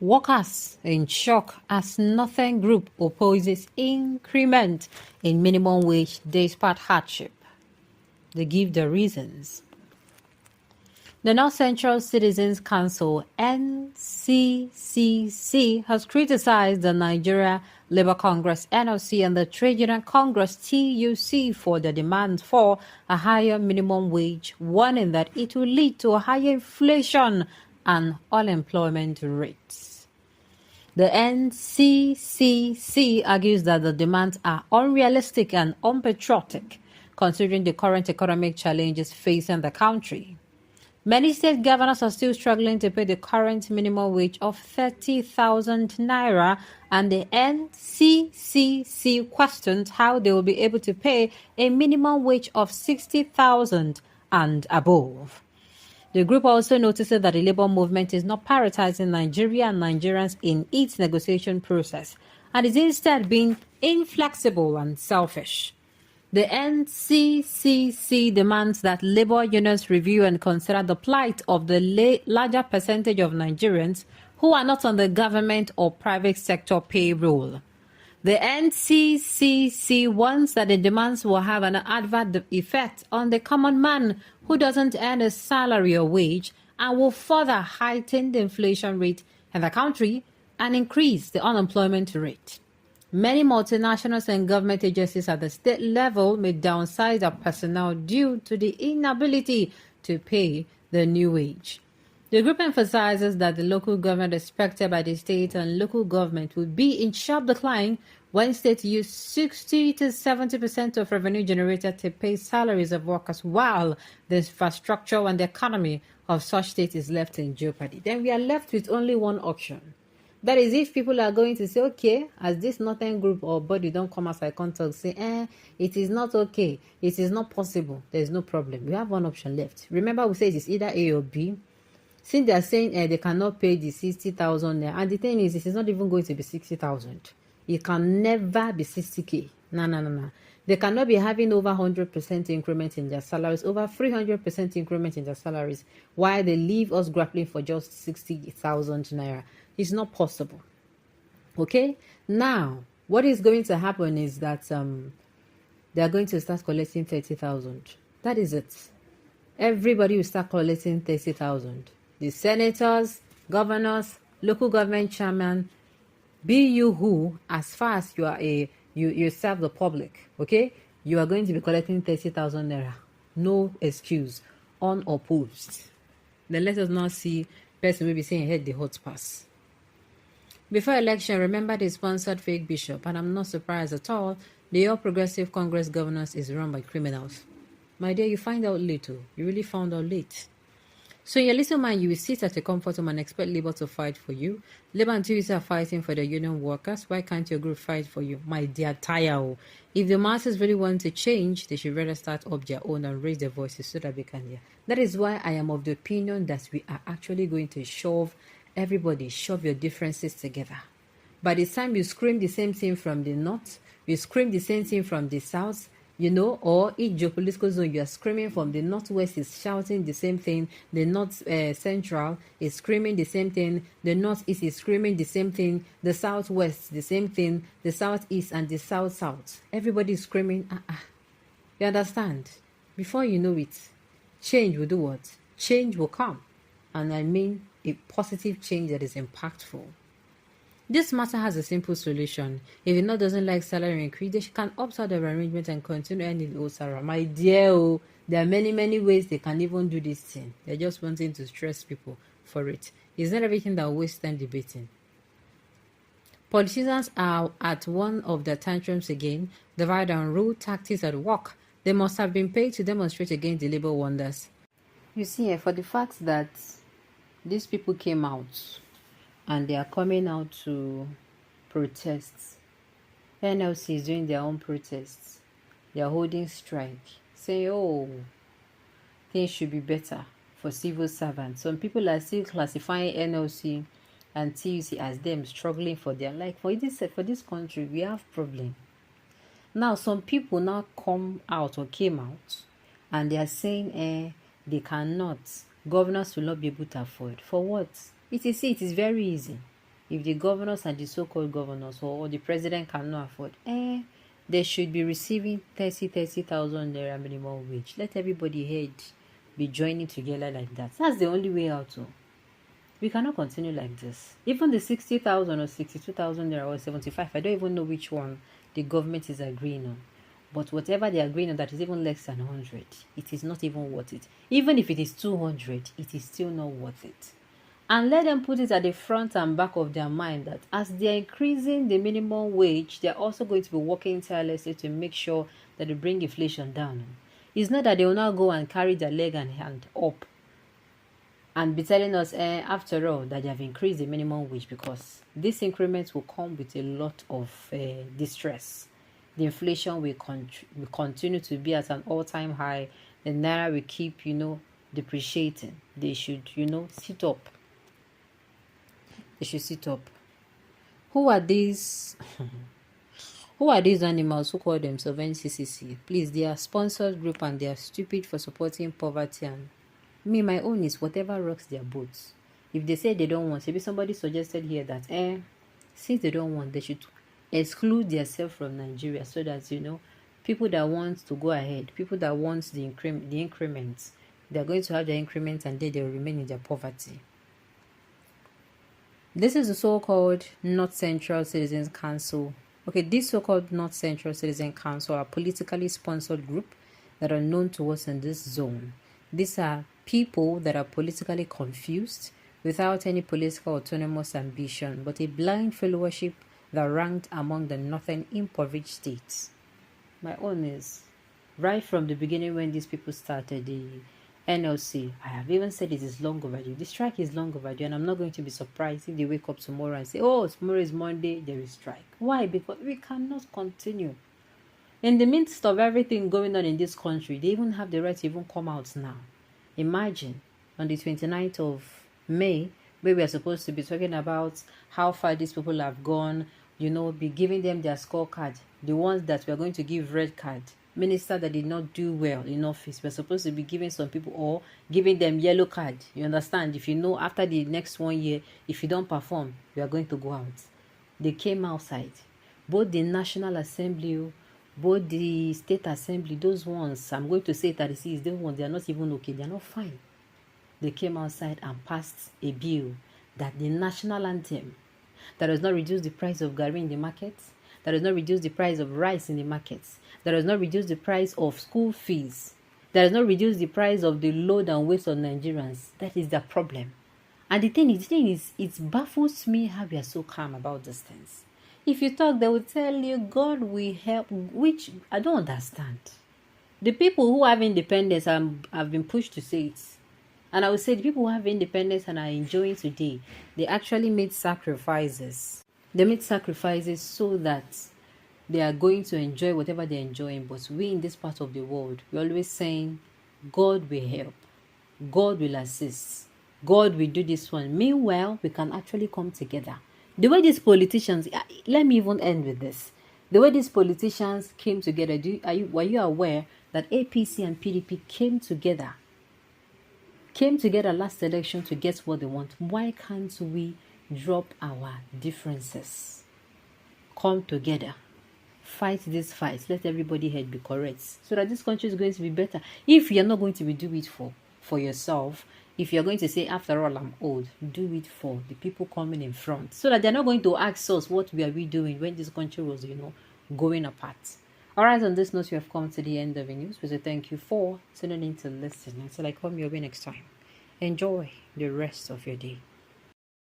Workers in shock as Northern Group opposes increment in minimum wage despite hardship. They give the reasons. The North Central Citizens Council (NCCC) has criticized the Nigeria Labour Congress (NLC) and the Trade Union Congress (TUC) for their demands for a higher minimum wage, warning that it will lead to a higher inflation and unemployment rates. The NCCC argues that the demands are unrealistic and unpatriotic, considering the current economic challenges facing the country. Many state governors are still struggling to pay the current minimum wage of 30,000 naira, and the NCCC questions how they will be able to pay a minimum wage of 60,000 and above. The group also notices that the labor movement is not prioritizing Nigeria and Nigerians in its negotiation process and is instead being inflexible and selfish. The NCCC demands that labor unions review and consider the plight of the larger percentage of Nigerians who are not on the government or private sector payroll. The NCCC warns that the demands will have an adverse effect on the common man who doesn't earn a salary or wage and will further heighten the inflation rate in the country and increase the unemployment rate. Many multinationals and government agencies at the state level may downsize their personnel due to the inability to pay the new wage. The group emphasizes that the local government expected by the state and local government will be in sharp decline when states use 60 to 70% of revenue generated to pay salaries of workers, while the infrastructure and the economy of such states is left in jeopardy. Then we are left with only one option. That is, if people are going to say, okay, as this Northern Group or body don't come as I contact, say, it is not okay, it is not possible, there is no problem. We have one option left. Remember, we said it is either A or B. Since they are saying they cannot pay the 60,000, and the thing is, it is not even going to be 60,000. It can never be 60K. No. They cannot be having over 100% increment in their salaries, over 300% increment in their salaries, while they leave us grappling for just 60,000 naira. It's not possible. Okay? Now, what is going to happen is that they are going to start collecting 30,000. That is it. Everybody will start collecting 30,000. The senators, governors, local government chairman, be you who, as far as you are you serve the public, okay? You are going to be collecting 30,000 naira. No excuse. Unopposed. Then let us now see person will be saying head the hot pass. Before election, remember they sponsored fake bishop, and I'm not surprised at all. The All Progressive Congress governance is run by criminals. My dear, you find out late. You really found out late. So in your little mind, you will sit at a comfort room and expect Labour to fight for you. Labour and TUC are fighting for the union workers. Why can't your group fight for you? My dear Tayo, if the masses really want to change, they should rather start up their own and raise their voices so that we can hear. That is why I am of the opinion that we are actually going to shove your differences together. By the time you scream the same thing from the north, you scream the same thing from the south, or each geopolitical zone, you are screaming from the northwest is shouting the same thing, the north central is screaming the same thing, the northeast is screaming the same thing, the southwest the same thing, the southeast and the south. Everybody is screaming, You understand? Before you know it, change will do what? Change will come. And I mean a positive change that is impactful. This matter has a simple solution. If the North doesn't like salary increase, they can opt out of arrangement and continue earning the old salary. My dear, there are many ways they can even do this thing. They're just wanting to stress people for it. It's not everything that wastes time debating. Politicians are at one of their tantrums again. Divide and rule tactics at work. They must have been paid to demonstrate against the labor wonders. You see, for the fact that these people came out and they are coming out to protest. NLC is doing their own protests. They are holding strike, saying, things should be better for civil servants. Some people are still classifying NLC and TUC as them struggling for their life. For this country, we have problem. Now, some people now came out and they are saying they cannot. Governors will not be able to afford. For what? It is very easy. If the governors and the so-called governors or the president cannot afford, they should be receiving 30,000 naira minimum wage. Let everybody head be joining together like that. That's the only way out. We cannot continue like this. Even the 60,000 or 62,000 naira or 75, I don't even know which one the government is agreeing on. But whatever they are agreeing on that is even less than 100, it is not even worth it. Even if it is 200, it is still not worth it. And let them put it at the front and back of their mind that as they are increasing the minimum wage, they are also going to be working tirelessly to make sure that they bring inflation down. It's not that they will not go and carry their leg and hand up and be telling us, after all, that they have increased the minimum wage, because this increment will come with a lot of distress. The inflation will continue to be at an all-time high. The naira will keep, depreciating. They should, sit up. They should sit up. Who are these? Who are these animals who call themselves NCCC? Please, they are sponsored group and they are stupid for supporting poverty. And me, my own is whatever rocks their boats. If they say they don't want, maybe somebody suggested here that since they don't want, they should exclude themselves from Nigeria, so that people that want to go ahead, people that want the increments, they're going to have their increments and then they'll remain in their poverty. This is the so-called North Central Citizens Council. Okay, this so-called North Central Citizen Council are a politically sponsored group that are known to us in this zone. These are people that are politically confused, without any political autonomous ambition, but a blind followership that ranked among the northern impoverished states. My own is, right from the beginning when these people started the NLC, I have even said it is long overdue. The strike is long overdue, and I'm not going to be surprised if they wake up tomorrow and say, oh, tomorrow is Monday, there is strike. Why? Because we cannot continue. In the midst of everything going on in this country, they even have the right to even come out now. Imagine, on the 29th of May, where we are supposed to be talking about how far these people have gone, be giving them their scorecard, the ones that we are going to give red card. Minister that did not do well in office, we're supposed to be giving some people or giving them yellow card. You understand? If after the next 1 year, if you don't perform, you are going to go out. They came outside. Both the National Assembly, both the State Assembly, those ones, I'm going to say that those ones, they are not even okay. They are not fine. They came outside and passed a bill that the national anthem, that does not reduce the price of garri in the markets, that does not reduce the price of rice in the markets, that does not reduce the price of school fees, that does not reduce the price of the load and waste of Nigerians. That is the problem. And the thing is, it baffles me how we are so calm about these things. If you talk, they will tell you, God will help, which I don't understand. The people who have independence have been pushed to say it. And I would say the people who have independence and are enjoying today, they actually made sacrifices. They made sacrifices so that they are going to enjoy whatever they're enjoying. But we in this part of the world, we're always saying, God will help. God will assist. God will do this one. Meanwhile, we can actually come together. The way these politicians, let me even end with this. The way these politicians came together, were you aware that APC and PDP came together last election to get what they want? Why can't we drop our differences, come together, fight this fight, let everybody head be correct, so that this country is going to be better? If you're not going to be do it for yourself, if you're going to say, after all, I'm old, do it for the people coming in front, so that they're not going to ask us what we doing when this country was going apart. All right, on this note, we have come to the end of the news. We say thank you for tuning in to listen. Until I come your way next time, enjoy the rest of your day.